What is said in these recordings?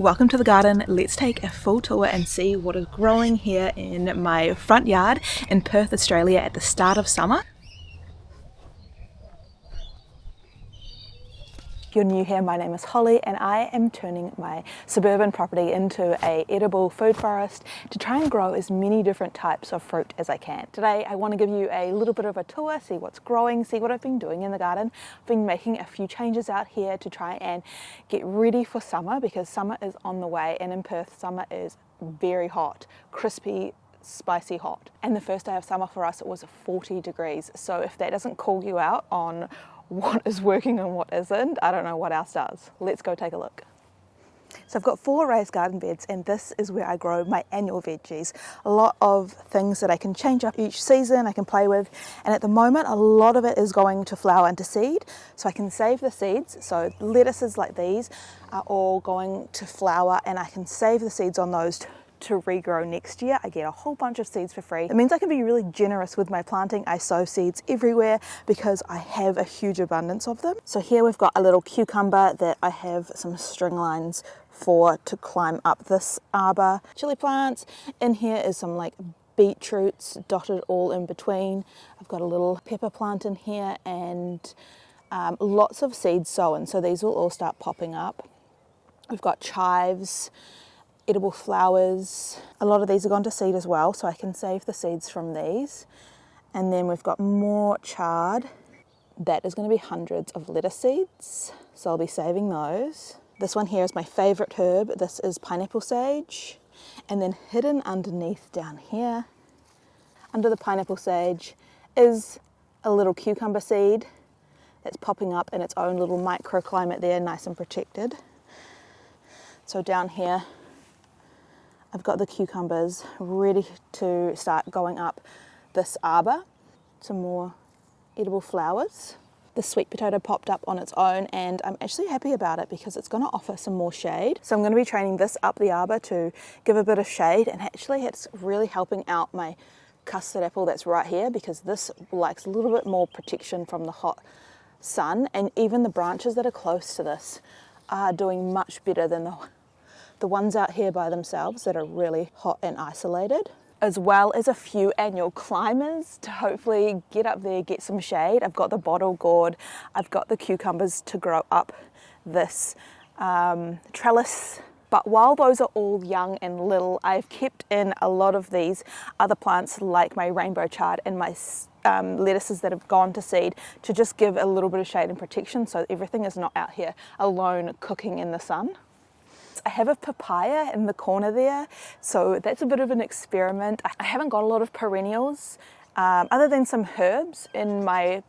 Welcome to the garden. Let's take a full tour and see what is growing here in my front yard in Perth, Australia at the start of summer. If you're new here, my name is Holly and I am turning my suburban property into an edible food forest to try and grow as many different types of fruit as I can. Today I want to give you a little bit of a tour, see what's growing, see what I've been doing in the garden. I've been making a few changes out here to try and get ready for summer because summer is on the way, and in Perth summer is very hot, crispy, spicy hot. And the first day of summer for us it was 40 degrees, so if that doesn't call you out on what is working and what isn't, I don't know what else does. Let's go take a look. So I've got 4 raised garden beds and this is where I grow my annual veggies. A lot of things that I can change up each season, I can play with, and at the moment a lot of it is going to flower into seed, so I can save the seeds. So lettuces like these are all going to flower and I can save the seeds on those to regrow next year. I get a whole bunch of seeds for free. It means I can be really generous with my planting. I sow seeds everywhere because I have a huge abundance of them. So here we've got a little cucumber that I have some string lines for to climb up this arbor. Chili plants. In here is some like beetroots dotted all in between. I've got a little pepper plant in here and lots of seeds sown, so these will all start popping up. We've got chives, edible flowers. A lot of these are gone to seed as well, so I can save the seeds from these. And then we've got more chard. That is going to be hundreds of lettuce seeds, so I'll be saving those. This one here is my favourite herb. This is pineapple sage. And then hidden underneath down here, under the pineapple sage, is a little cucumber seed that's popping up in its own little microclimate there, nice and protected. So down here I've got the cucumbers ready to start going up this arbor. Some more edible flowers. The sweet potato popped up on its own and I'm actually happy about it because it's going to offer some more shade. So I'm going to be training this up the arbor to give a bit of shade, and actually it's really helping out my custard apple that's right here because this likes a little bit more protection from the hot sun, and even the branches that are close to this are doing much better than the ones out here by themselves that are really hot and isolated, as well as a few annual climbers to hopefully get up there, get some shade. I've got the bottle gourd, I've got the cucumbers to grow up this trellis. But while those are all young and little, I've kept in a lot of these other plants like my rainbow chard and my lettuces that have gone to seed to just give a little bit of shade and protection so everything is not out here alone cooking in the sun. I have a papaya in the corner there, so that's a bit of an experiment. I haven't got a lot of perennials other than some herbs in my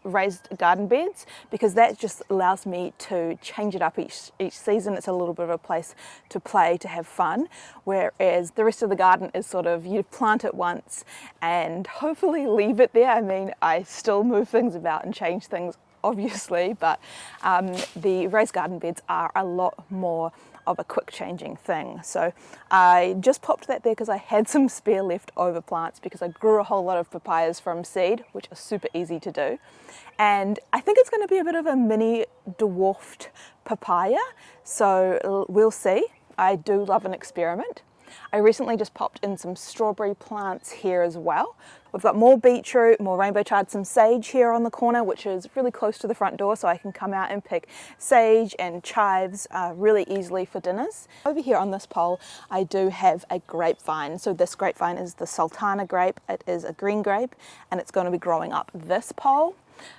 raised garden beds because that just allows me to change it up each season. It's a little bit of a place to play, to have fun, whereas the rest of the garden is sort of you plant it once and hopefully leave it there. I mean, I still move things about and change things obviously, but the raised garden beds are a lot more of a quick changing thing. So I just popped that there because I had some spare left over plants because I grew a whole lot of papayas from seed, which are super easy to do. And I think it's going to be a bit of a mini dwarfed papaya, so we'll see. I do love an experiment. I recently just popped in some strawberry plants here as well. We've got more beetroot, more rainbow chard, some sage here on the corner, which is really close to the front door, so I can come out and pick sage and chives really easily for dinners. Over here on this pole, I do have a grapevine. So this grapevine is the Sultana grape. It is a green grape, and it's going to be growing up this pole.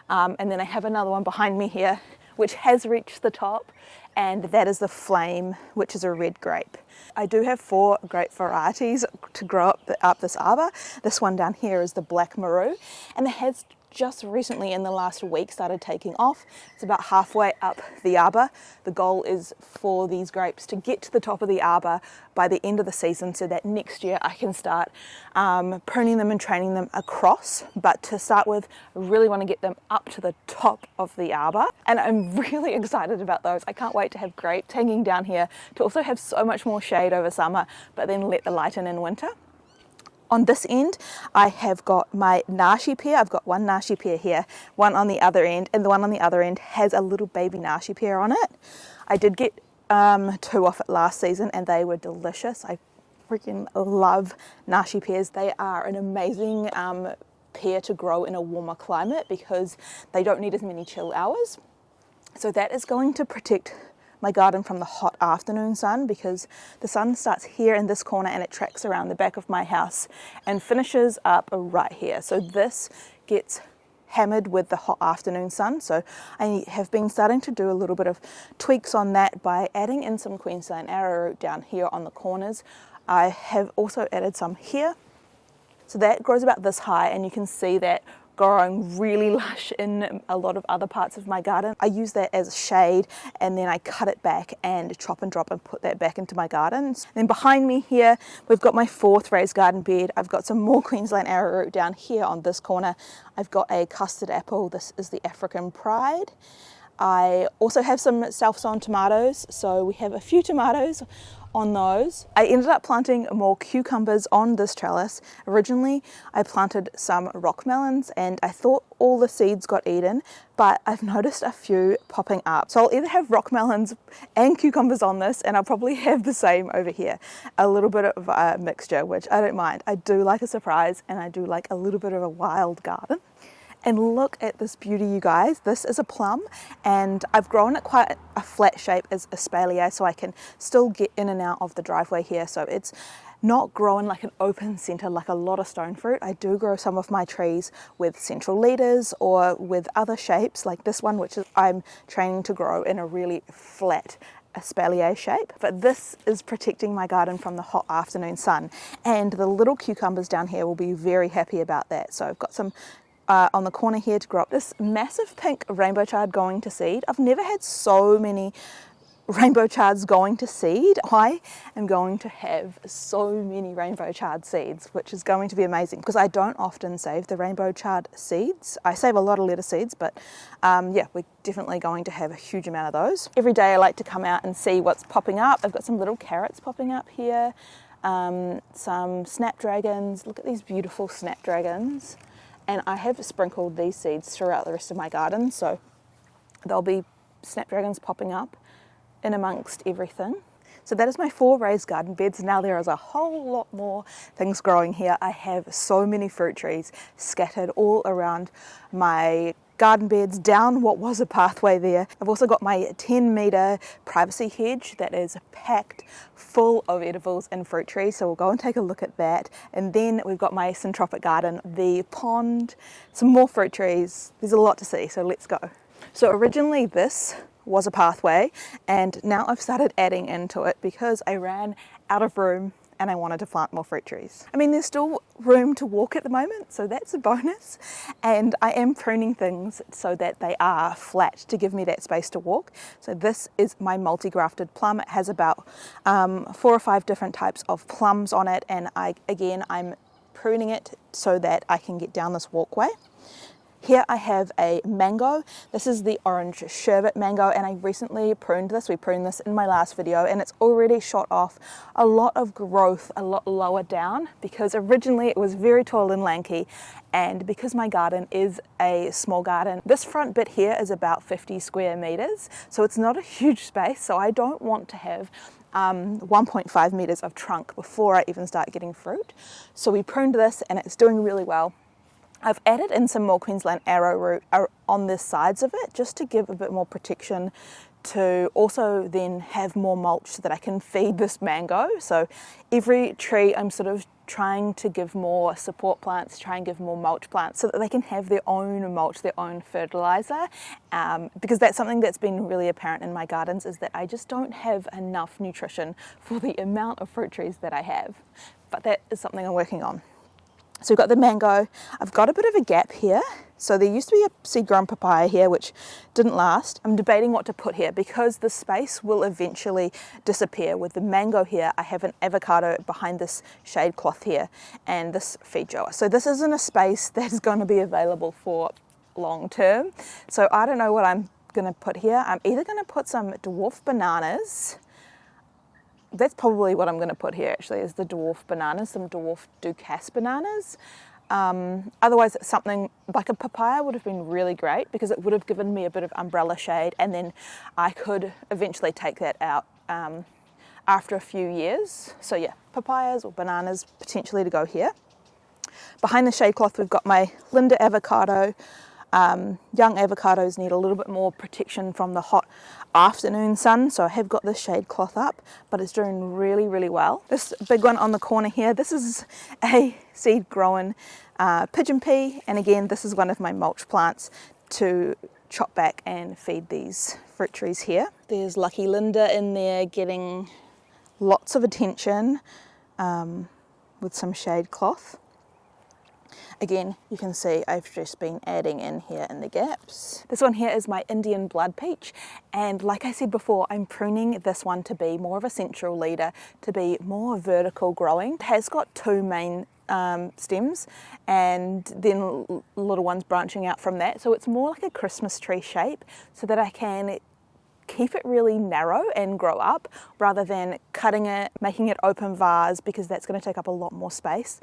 And then I have another one behind me here, which has reached the top, and that is the Flame, which is a red grape. I do have 4 grape varieties to grow up this arbor. This one down here is the Black Maru, and it has just recently in the last week started taking off. It's about halfway up the arbor. The goal is for these grapes to get to the top of the arbor by the end of the season so that next year I can start pruning them and training them across. But to start with, I really want to get them up to the top of the arbor, and I'm really excited about those. I can't wait to have grapes hanging down here, to also have so much more shade over summer, but then let the light in winter. On this end, I have got my nashi pear. I've got one nashi pear here, one on the other end, and the one on the other end has a little baby nashi pear on it. I did get two off it last season and they were delicious. I freaking love nashi pears. They are an amazing pear to grow in a warmer climate because they don't need as many chill hours. So that is going to protect my garden from the hot afternoon sun, because the sun starts here in this corner and it tracks around the back of my house and finishes up right here. So this gets hammered with the hot afternoon sun. So I have been starting to do a little bit of tweaks on that by adding in some Queensland arrowroot down here on the corners. I have also added some here. So that grows about this high, and you can see that growing really lush in a lot of other parts of my garden. I use that as shade, and then I cut it back and chop and drop and put that back into my gardens. And then behind me here, we've got my 4th raised garden bed. I've got some more Queensland arrowroot down here on this corner. I've got a custard apple. This is the African Pride. I also have some self-sown tomatoes, so we have a few tomatoes on those. I ended up planting more cucumbers on this trellis. Originally, I planted some rock melons and I thought all the seeds got eaten, but I've noticed a few popping up. So I'll either have rock melons and cucumbers on this, and I'll probably have the same over here. A little bit of a mixture, which I don't mind. I do like a surprise, and I do like a little bit of a wild garden. And look at this beauty, you guys. This is a plum, and I've grown it quite a flat shape as espalier, so I can still get in and out of the driveway here. So it's not growing like an open centre like a lot of stone fruit. I do grow some of my trees with central leaders or with other shapes like this one, which I'm training to grow in a really flat espalier shape. But this is protecting my garden from the hot afternoon sun, and the little cucumbers down here will be very happy about that. So I've got some on the corner here to grow up this massive pink rainbow chard going to seed. I've never had so many rainbow chards going to seed. I am going to have so many rainbow chard seeds, which is going to be amazing because I don't often save the rainbow chard seeds. I save a lot of lettuce seeds, but yeah, we're definitely going to have a huge amount of those. Every day I like to come out and see what's popping up. I've got some little carrots popping up here, some snapdragons. Look at these beautiful snapdragons. And I have sprinkled these seeds throughout the rest of my garden, so there'll be snapdragons popping up in amongst everything. So that is my 4 raised garden beds. Now there is a whole lot more things growing here. I have so many fruit trees scattered all around my garden beds, down what was a pathway there. I've also got my 10-metre privacy hedge that is packed full of edibles and fruit trees, so we'll go and take a look at that. And then we've got my Syntropic garden, the pond, some more fruit trees. There's a lot to see, so let's go. So originally this was a pathway, and now I've started adding into it because I ran out of room and I wanted to plant more fruit trees. I mean, there's still room to walk at the moment, so that's a bonus. And I am pruning things so that they are flat to give me that space to walk. So this is my multi-grafted plum. It has about 4 or 5 different types of plums on it. And I'm pruning it so that I can get down this walkway. Here I have a mango. This is the orange sherbet mango, and I recently pruned this. We pruned this in my last video, and it's already shot off a lot of growth a lot lower down because originally it was very tall and lanky, and because my garden is a small garden, this front bit here is about 50 square meters, so it's not a huge space, so I don't want to have 1.5 meters of trunk before I even start getting fruit. So we pruned this and it's doing really well. I've added in some more Queensland arrowroot on the sides of it just to give a bit more protection, to also then have more mulch so that I can feed this mango. So every tree I'm sort of trying to give more support plants, try and give more mulch plants so that they can have their own mulch, their own fertilizer, because that's something that's been really apparent in my gardens, is that I just don't have enough nutrition for the amount of fruit trees that I have. But that is something I'm working on. So we've got the mango. I've got a bit of a gap here. So there used to be a seed-grown papaya here, which didn't last. I'm debating what to put here because the space will eventually disappear. With the mango here, I have an avocado behind this shade cloth here and this feed jar. So this isn't a space that is going to be available for long term. So I don't know what I'm going to put here. I'm either going to put some dwarf bananas. That's probably what I'm going to put here actually, is the dwarf bananas, some dwarf Ducasse bananas. Otherwise something like a papaya would have been really great because it would have given me a bit of umbrella shade, and then I could eventually take that out after a few years. So yeah, papayas or bananas potentially to go here. Behind the shade cloth we've got my Linda avocado. Young avocados need a little bit more protection from the hot afternoon sun, so I have got this shade cloth up, but it's doing really, really well. This big one on the corner here, this is a seed growing pigeon pea, and again this is one of my mulch plants to chop back and feed these fruit trees here. There's Lucky Linda in there getting lots of attention with some shade cloth. Again, you can see I've just been adding in here in the gaps. This one here is my Indian blood peach, and like I said before, I'm pruning this one to be more of a central leader, to be more vertical growing. It has got two main stems and then little ones branching out from that, so it's more like a Christmas tree shape, so that I can keep it really narrow and grow up rather than cutting it, making it open vase, because that's going to take up a lot more space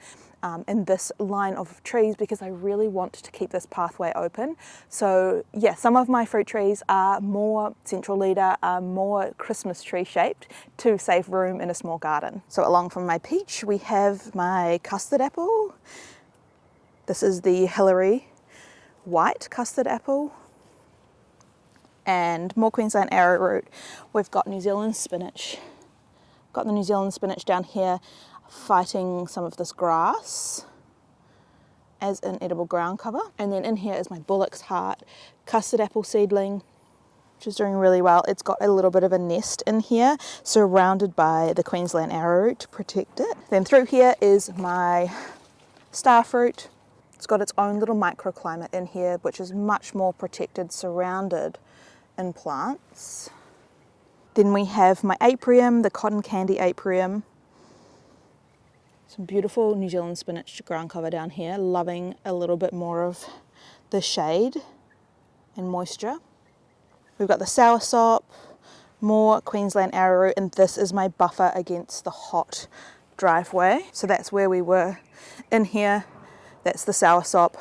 in this line of trees, because I really want to keep this pathway open. So yeah, some of my fruit trees are more central leader, are more Christmas tree shaped to save room in a small garden. So along from my peach we have my custard apple. This is the Hillary white custard apple. And more Queensland arrowroot. We've got New Zealand spinach. Got the New Zealand spinach down here fighting some of this grass as an edible ground cover. And then in here is my Bullock's Heart custard apple seedling, which is doing really well. It's got a little bit of a nest in here, surrounded by the Queensland arrowroot to protect it. Then through here is my starfruit. It's got its own little microclimate in here, which is much more protected, surrounded in plants. Then we have my apium, the cotton candy apium. Some beautiful New Zealand spinach ground cover down here, loving a little bit more of the shade and moisture. We've got the soursop, more Queensland arrowroot, and this is my buffer against the hot driveway. So that's where we were in here. That's the soursop.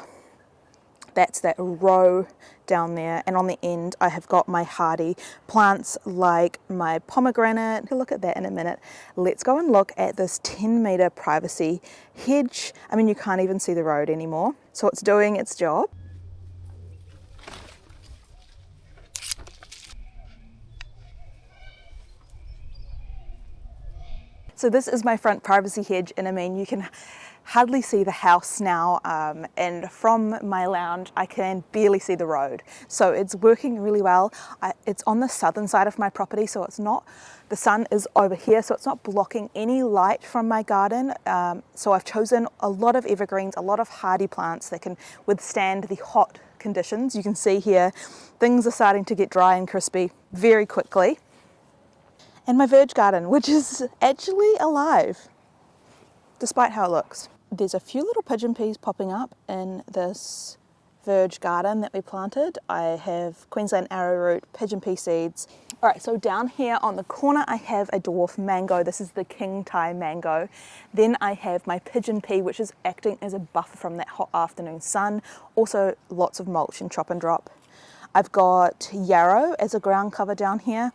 That's that row down there, and on the end I have got my hardy plants like my pomegranate. We'll look at that in a minute. Let's go and look at this 10-meter privacy hedge. I mean, you can't even see the road anymore, so it's doing its job. So this is my front privacy hedge, and I mean, you can hardly see the house now, and from my lounge I can barely see the road, so it's working really well. It's on the southern side of my property, so it's not, the sun is over here, so it's not blocking any light from my garden. So I've chosen a lot of evergreens, a lot of hardy plants that can withstand the hot conditions. You can see here things are starting to get dry and crispy very quickly. And my veg garden, which is actually alive despite how it looks. There's a few little pigeon peas popping up in this veg garden that we planted. I have Queensland arrowroot, pigeon pea seeds. All right, so down here on the corner I have a dwarf mango. This is the king Thai mango. Then I have my pigeon pea, which is acting as a buffer from that hot afternoon sun. Also lots of mulch and chop and drop. I've got yarrow as a ground cover down here.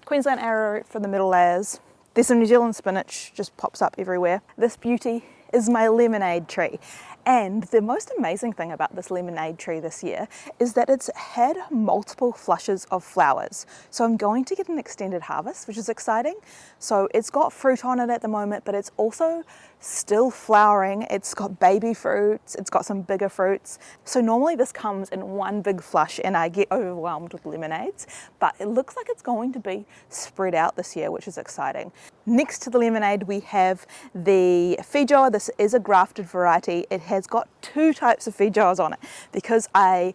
Queensland arrowroot for the middle layers. There's some New Zealand spinach, just pops up everywhere. This beauty is my lemonade tree. And the most amazing thing about this lemonade tree this year is that it's had multiple flushes of flowers. So I'm going to get an extended harvest, which is exciting. So it's got fruit on it at the moment, but it's also still flowering. It's got baby fruits, it's got some bigger fruits. So normally this comes in one big flush and I get overwhelmed with lemonades, but it looks like it's going to be spread out this year, which is exciting. Next to the lemonade, we have the feijoa. This is a grafted variety. It has got two types of feijoas on it because I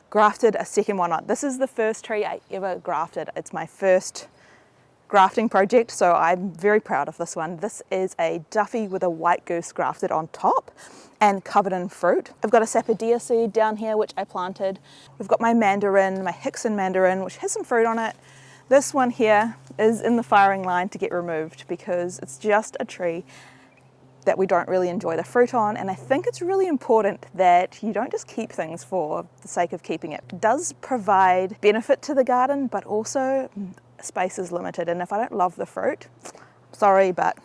grafted a second one on. This is the first tree I ever grafted. It's my first grafting project, so I'm very proud of this one. This is a Duffy with a white goose grafted on top and covered in fruit. I've got a sapodilla seed down here which I planted. We've got my mandarin, my Hickson mandarin, which has some fruit on it. This one here is in the firing line to get removed because it's just a tree that we don't really enjoy the fruit on, and I think it's really important that you don't just keep things for the sake of keeping it. It does provide benefit to the garden, but also space is limited, and if I don't love the fruit, sorry, but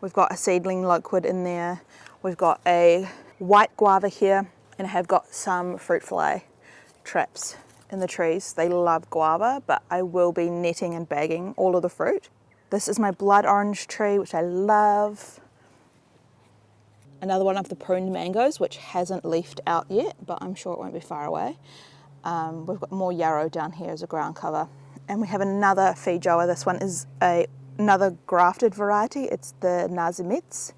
we've got a seedling loquat in there. We've got a white guava here, and I have got some fruit fly traps in the trees. They love guava, but I will be netting and bagging all of the fruit. This is my blood orange tree, which I love. Another one of the pruned mangoes, which hasn't leafed out yet, but I'm sure it won't be far away. We've got more yarrow down here as a ground cover. And we have another feijoa. This one is another grafted variety. It's the Nazimets.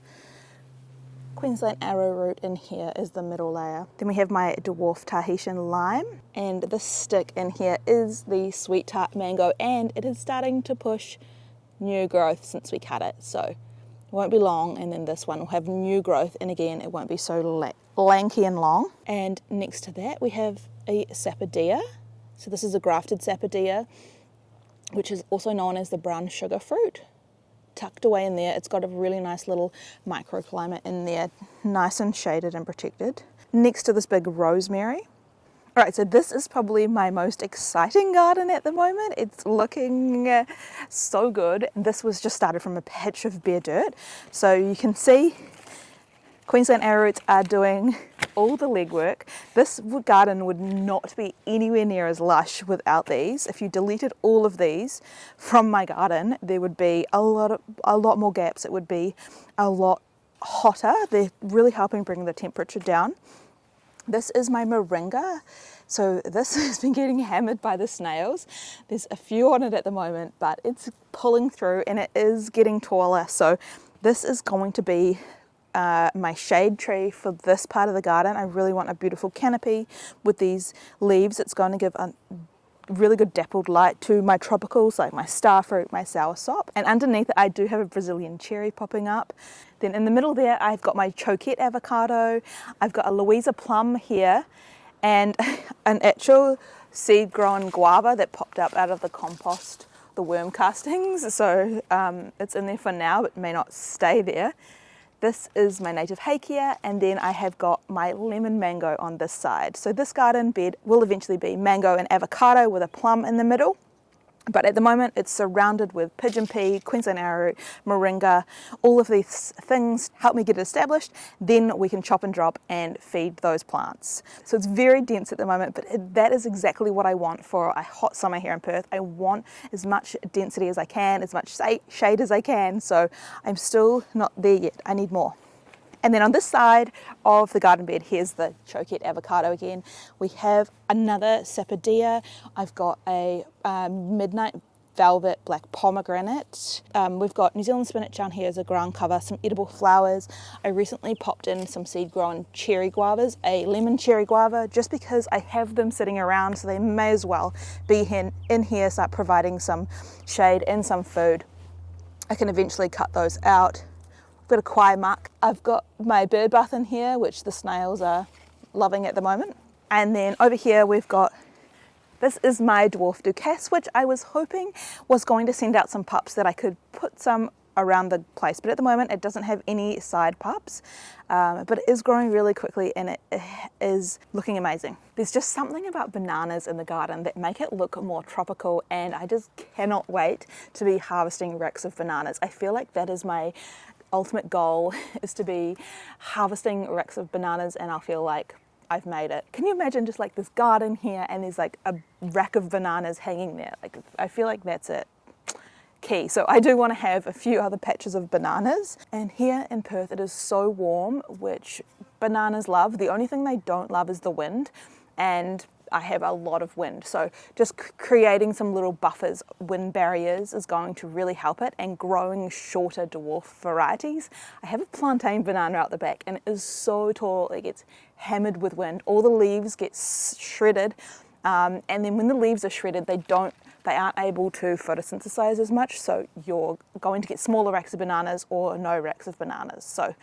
Queensland arrowroot in here is the middle layer. Then we have my dwarf Tahitian lime. And this stick in here is the sweet tart mango, and it is starting to push new growth since we cut it. So it won't be long, and then this one will have new growth, and again it won't be so lanky and long. And next to that we have a sapodilla. So this is a grafted sapodilla, which is also known as the brown sugar fruit. Tucked away in there, it's got a really nice little microclimate in there, nice and shaded and protected. Next to this big rosemary. All right, so this is probably my most exciting garden at the moment. It's looking so good. This was just started from a patch of bare dirt. So you can see Queensland arrowroots are doing all the legwork. This garden would not be anywhere near as lush without these. If you deleted all of these from my garden, there would be a lot more gaps. It would be a lot hotter. They're really helping bring the temperature down. This is my moringa. So this has been getting hammered by the snails. There's a few on it at the moment, but it's pulling through and it is getting taller. So this is going to be my shade tree for this part of the garden. I really want a beautiful canopy with these leaves. It's going to give a really good dappled light to my tropicals like my starfruit, my soursop. And underneath it I do have a Brazilian cherry popping up. Then in the middle there I've got my choquette avocado. I've got a Louisa plum here and an actual seed grown guava that popped up out of the compost, the worm castings. So it's in there for now, but may not stay there. This is my native hakea, and then I have got my lemon mango on this side. So this garden bed will eventually be mango and avocado with a plum in the middle. But at the moment it's surrounded with pigeon pea, Queensland arrowroot, moringa. All of these things help me get it established. Then we can chop and drop and feed those plants. So it's very dense at the moment, but that is exactly what I want for a hot summer here in Perth. I want as much density as I can, as much shade as I can. So I'm still not there yet. I need more. And then on this side of the garden bed, here's the choquette avocado again. We have another sapodilla. I've got a midnight velvet black pomegranate. We've got New Zealand spinach down here as a ground cover, some edible flowers. I recently popped in some seed grown cherry guavas, a lemon cherry guava, just because I have them sitting around, so they may as well be in here, start providing some shade and some food. I can eventually cut those out. I've got a kwai muck. I've got my bird bath in here, which the snails are loving at the moment. And then over here we've got, this is my dwarf ducasse, which I was hoping was going to send out some pups that I could put some around the place. But at the moment it doesn't have any side pups, but it is growing really quickly and it is looking amazing. There's just something about bananas in the garden that make it look more tropical, and I just cannot wait to be harvesting racks of bananas. I feel like that is my ultimate goal, is to be harvesting racks of bananas, and I'll feel like I've made it. Can you imagine just like this garden here and there's like a rack of bananas hanging there? Like, I feel like that's it. Key. So I do want to have a few other patches of bananas, and here in Perth it is so warm, which bananas love. The only thing they don't love is the wind, and I have a lot of wind, so just creating some little buffers, wind barriers, is going to really help it, and growing shorter dwarf varieties. I have a plantain banana out the back and it is so tall, it gets hammered with wind. All the leaves get shredded, and then when the leaves are shredded they aren't able to photosynthesize as much, so you're going to get smaller racks of bananas or no racks of bananas. So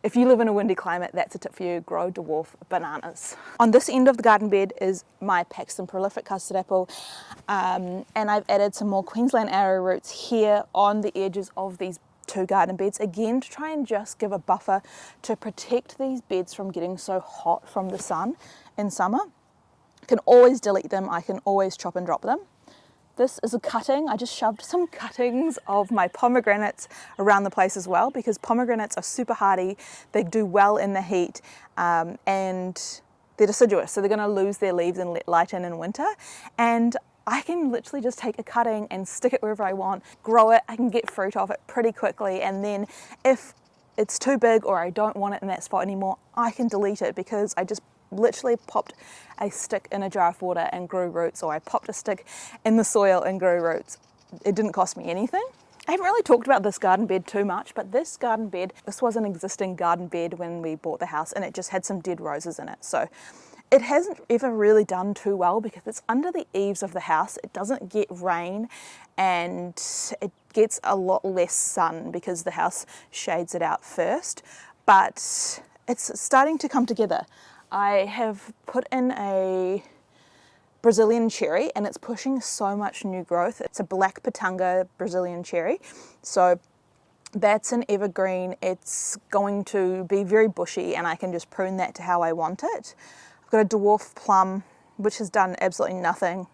if you live in a windy climate, that's a tip for you, grow dwarf bananas. On this end of the garden bed is my Paxton prolific custard apple, and I've added some more Queensland arrowroots here on the edges of these two garden beds, again to try and just give a buffer to protect these beds from getting so hot from the sun in summer. I can always delete them, I can always chop and drop them. This is a cutting. I just shoved some cuttings of my pomegranates around the place as well, because pomegranates are super hardy. They do well in the heat, and they're deciduous, so they're going to lose their leaves and let light in winter. And I can literally just take a cutting and stick it wherever I want, grow it. I can get fruit off it pretty quickly, and then if it's too big or I don't want it in that spot anymore, I can delete it, because I just literally popped a stick in a jar of water and grew roots, or I popped a stick in the soil and grew roots. It didn't cost me anything. I haven't really talked about this garden bed too much, but this garden bed, this was an existing garden bed when we bought the house, and it just had some dead roses in it. So it hasn't ever really done too well because it's under the eaves of the house. It doesn't get rain, and it gets a lot less sun because the house shades it out first, but it's starting to come together. I have put in a Brazilian cherry, and it's pushing so much new growth. It's a black pitanga Brazilian cherry. So that's an evergreen. It's going to be very bushy, and I can just prune that to how I want it. I've got a dwarf plum, which has done absolutely nothing.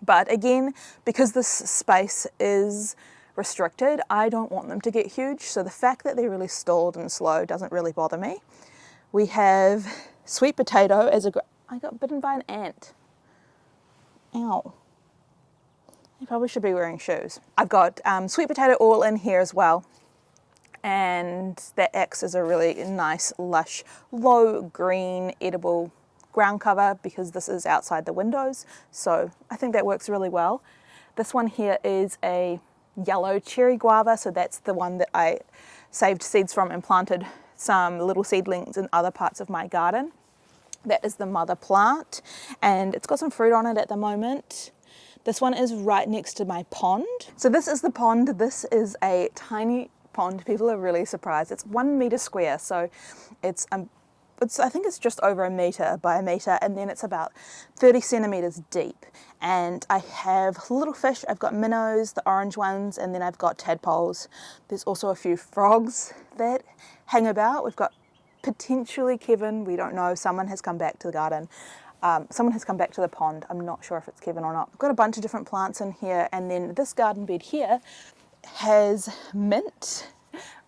But again, because this space is restricted, I don't want them to get huge. So the fact that they're really stalled and slow doesn't really bother me. We have sweet potato as I got bitten by an ant. Ow. You probably should be wearing shoes. I've got sweet potato all in here as well. And that acts as a really nice, lush, low green, edible ground cover, because this is outside the windows. So I think that works really well. This one here is a yellow cherry guava. So that's the one that I saved seeds from and planted some little seedlings in other parts of my garden. That is the mother plant, and it's got some fruit on it at the moment. This one is right next to my pond. So this is the pond. This is a tiny pond. People are really surprised. It's 1 meter square, so it's I think it's just over a meter by a meter, and then it's about 30 centimeters deep. And I have little fish. I've got minnows, the orange ones, and then I've got tadpoles. There's also a few frogs that hang about. We've got potentially Kevin, we don't know. Someone has come back to the garden. Someone has come back to the pond. I'm not sure if it's Kevin or not. I've got a bunch of different plants in here, and then this garden bed here has mint,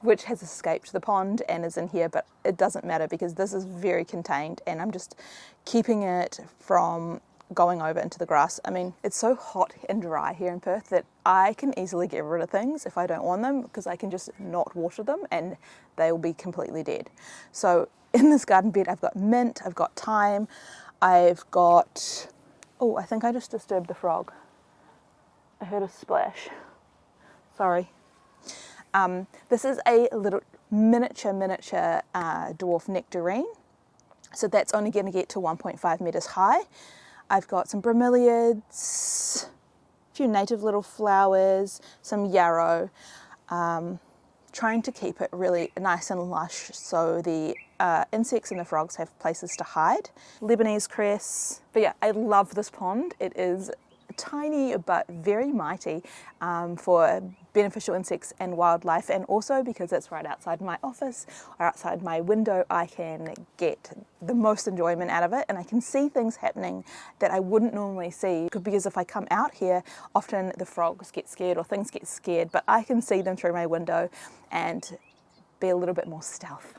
which has escaped the pond and is in here, but it doesn't matter because this is very contained, and I'm just keeping it from going over into the grass. I mean, it's so hot and dry here in Perth that I can easily get rid of things if I don't want them, because I can just not water them and they will be completely dead. So in this garden bed, I've got mint, I've got thyme, I've got, oh, I think I just disturbed the frog. I heard a splash. Sorry. This is a little miniature dwarf nectarine. So that's only going to get to 1.5 meters high. I've got some bromeliads, a few native little flowers, some yarrow, trying to keep it really nice and lush so the insects and the frogs have places to hide. Lebanese cress. But yeah, I love this pond. It is tiny but very mighty for beneficial insects and wildlife, and also because it's right outside my office or outside my window, I can get the most enjoyment out of it, and I can see things happening that I wouldn't normally see, because if I come out here, often the frogs get scared or things get scared, but I can see them through my window and be a little bit more stealth.